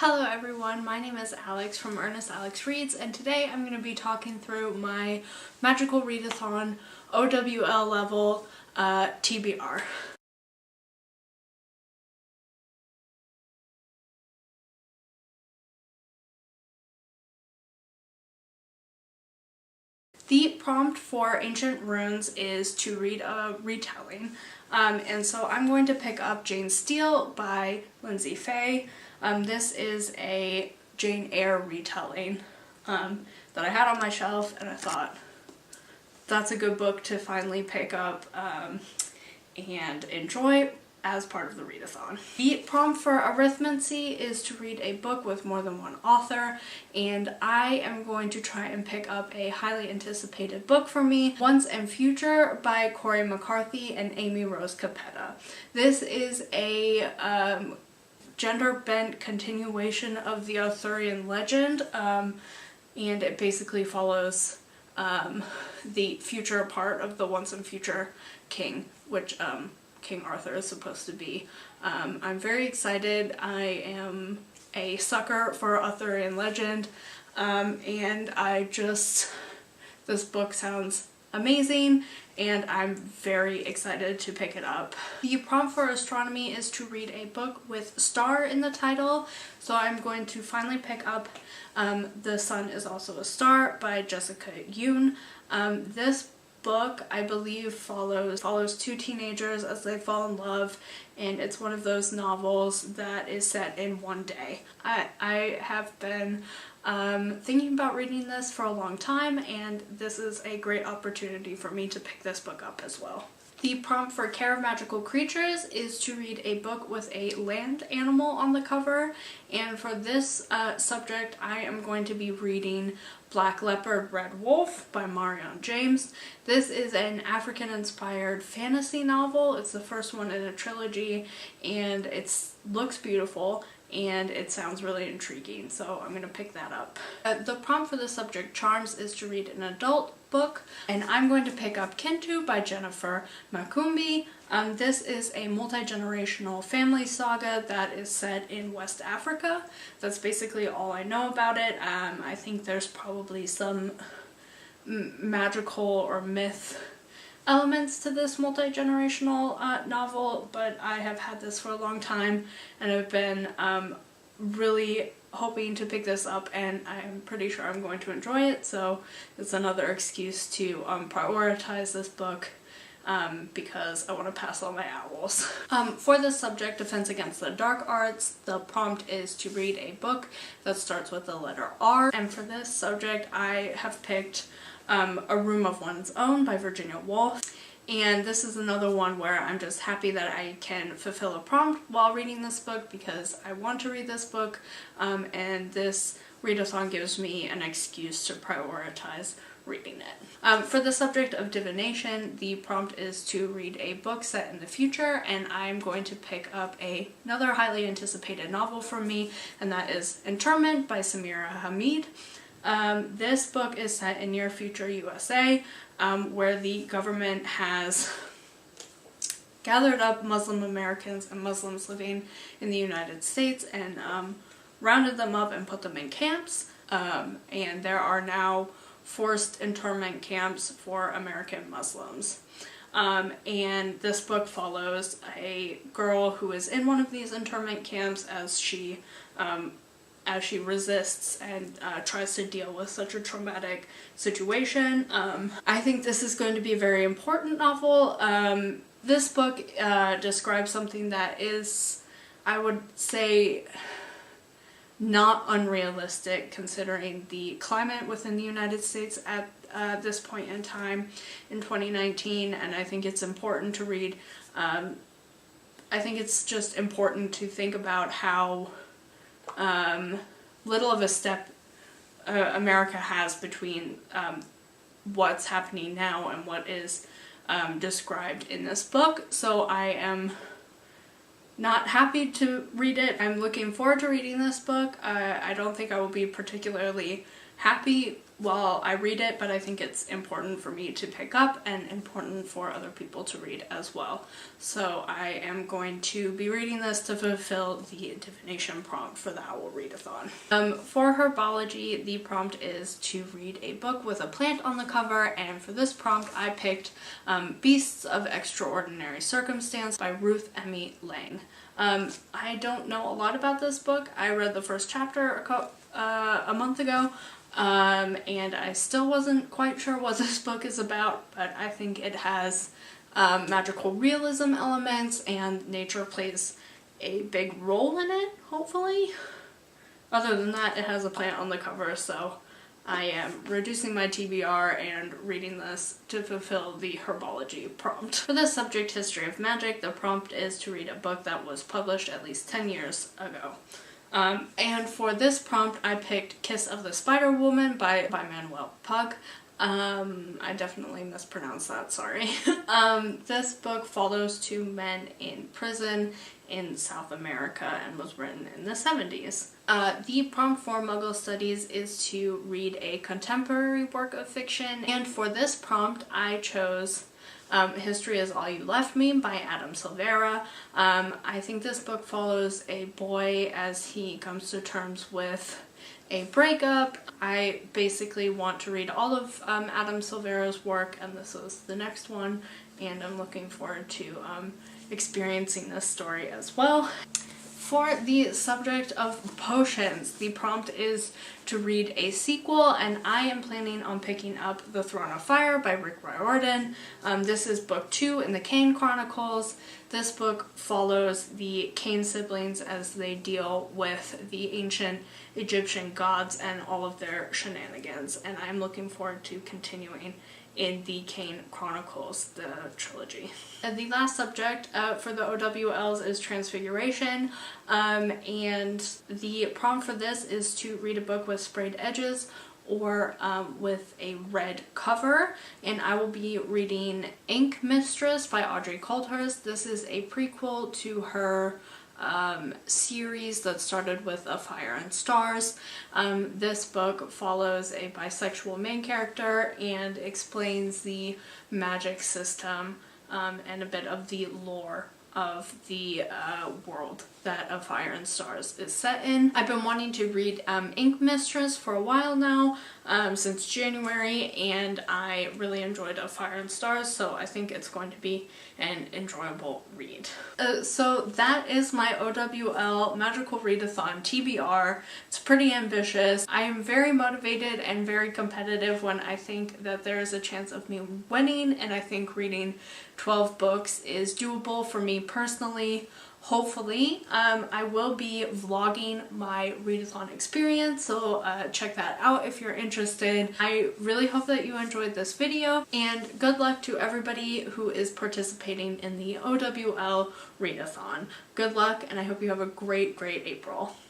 Hello everyone, my name is Alex from Ernest Alex Reads, and today I'm going to be talking through my Magical Readathon O.W.L. level TBR. The prompt for Ancient Runes is to read a retelling, and so I'm going to pick up Jane Steele by Lindsay Fay. This is a Jane Eyre retelling that I had on my shelf, and I thought that's a good book to finally pick up and enjoy as part of the readathon. The prompt for Arrhythmia is to read a book with more than one author, and I am going to try and pick up a highly anticipated book for me, Once and Future by Corey McCarthy and Amy Rose Capetta. This is a gender-bent continuation of the Arthurian legend, and it basically follows the future part of the Once and Future king, which King Arthur is supposed to be. I'm very excited. I am a sucker for Arthurian legend, and this book sounds amazing, and I'm very excited to pick it up. The prompt for Astronomy is to read a book with star in the title, so I'm going to finally pick up The Sun is Also a Star by Jessica Yoon. This book, I believe, follows two teenagers as they fall in love, and it's one of those novels that is set in one day. I have been thinking about reading this for a long time, and this is a great opportunity for me to pick this book up as well. The prompt for Care of Magical Creatures is to read a book with a land animal on the cover, and for this subject I am going to be reading Black Leopard Red Wolf by Marion James. This is an African-inspired fantasy novel. It's the first one in a trilogy, and it looks beautiful and it sounds really intriguing, so I'm going to pick that up. The prompt for the subject Charms is to read an adult book, and I'm going to pick up Kintu by Jennifer Makumbi. This is a multi-generational family saga that is set in West Africa. That's basically all I know about it. I think there's probably some magical or myth elements to this multi-generational novel, but I have had this for a long time and I've been really hoping to pick this up, and I'm pretty sure I'm going to enjoy it, so it's another excuse to prioritize this book because I want to pass on my owls. For the subject Defense Against the Dark Arts, the prompt is to read a book that starts with the letter R, and for this subject I have picked A Room of One's Own by Virginia Woolf. And this is another one where I'm just happy that I can fulfill a prompt while reading this book because I want to read this book, and this readathon gives me an excuse to prioritize reading it. For the subject of Divination, the prompt is to read a book set in the future, and I'm going to pick up another highly anticipated novel for me, and that is Interment by Samira Hamid. This book is set in near future USA, where the government has gathered up Muslim Americans and Muslims living in the United States and rounded them up and put them in camps, and there are now forced internment camps for American Muslims. And this book follows a girl who is in one of these internment camps as she resists and tries to deal with such a traumatic situation. I think this is going to be a very important novel. This book describes something that is, I would say, not unrealistic considering the climate within the United States at this point in time in 2019, and I think it's important to read. I think it's just important to think about how little of a step America has between what's happening now and what is described in this book. So I am not happy to read it. I'm looking forward to reading this book. I don't think I will be particularly happy while I read it, but I think it's important for me to pick up and important for other people to read as well. So I am going to be reading this to fulfill the divination prompt for the O.W.L. Readathon. For Herbology, the prompt is to read a book with a plant on the cover, and for this prompt I picked Beasts of Extraordinary Circumstance by Ruth Emmy Lang. I don't know a lot about this book. I read the first chapter a month ago, and I still wasn't quite sure what this book is about, but I think it has magical realism elements, and nature plays a big role in it, hopefully. Other than that, it has a plant on the cover, so I am reducing my TBR and reading this to fulfill the Herbology prompt. For the subject History of Magic, the prompt is to read a book that was published at least 10 years ago. And for this prompt, I picked Kiss of the Spider Woman by Manuel Pug. I definitely mispronounced that, sorry. This book follows two men in prison in South America and was written in the 70s. The prompt for Muggle Studies is to read a contemporary work of fiction, and for this prompt I chose History Is All You Left Me by Adam Silvera. I think this book follows a boy as he comes to terms with a breakup. I basically want to read all of Adam Silvera's work, and this is the next one, and I'm looking forward to experiencing this story as well. For the subject of potions, the prompt is to read a sequel, and I am planning on picking up The Throne of Fire by Rick Riordan. This is book 2 in the Kane Chronicles. This book follows the Kane siblings as they deal with the ancient Egyptian gods and all of their shenanigans, and I'm looking forward to continuing in the Kane Chronicles, the trilogy. And the last subject for the O.W.L.s is Transfiguration, and the prompt for this is to read a book with sprayed edges or with a red cover, and I will be reading Ink Mistress by Audrey Coulthurst. This is a prequel to her series that started with A Fire and Stars. This book follows a bisexual main character and explains the magic system and a bit of the lore of the world that A Fire and Stars is set in. I've been wanting to read Ink Mistress for a while now, since January, and I really enjoyed A Fire and Stars, so I think it's going to be an enjoyable read. So that is my O.W.L. Magical Readathon TBR. It's pretty ambitious. I am very motivated and very competitive when I think that there is a chance of me winning, and I think reading 12 books is doable for me personally. Hopefully. I will be vlogging my readathon experience, so check that out if you're interested. I really hope that you enjoyed this video, and good luck to everybody who is participating in the O.W.L. Readathon. Good luck, and I hope you have a great April.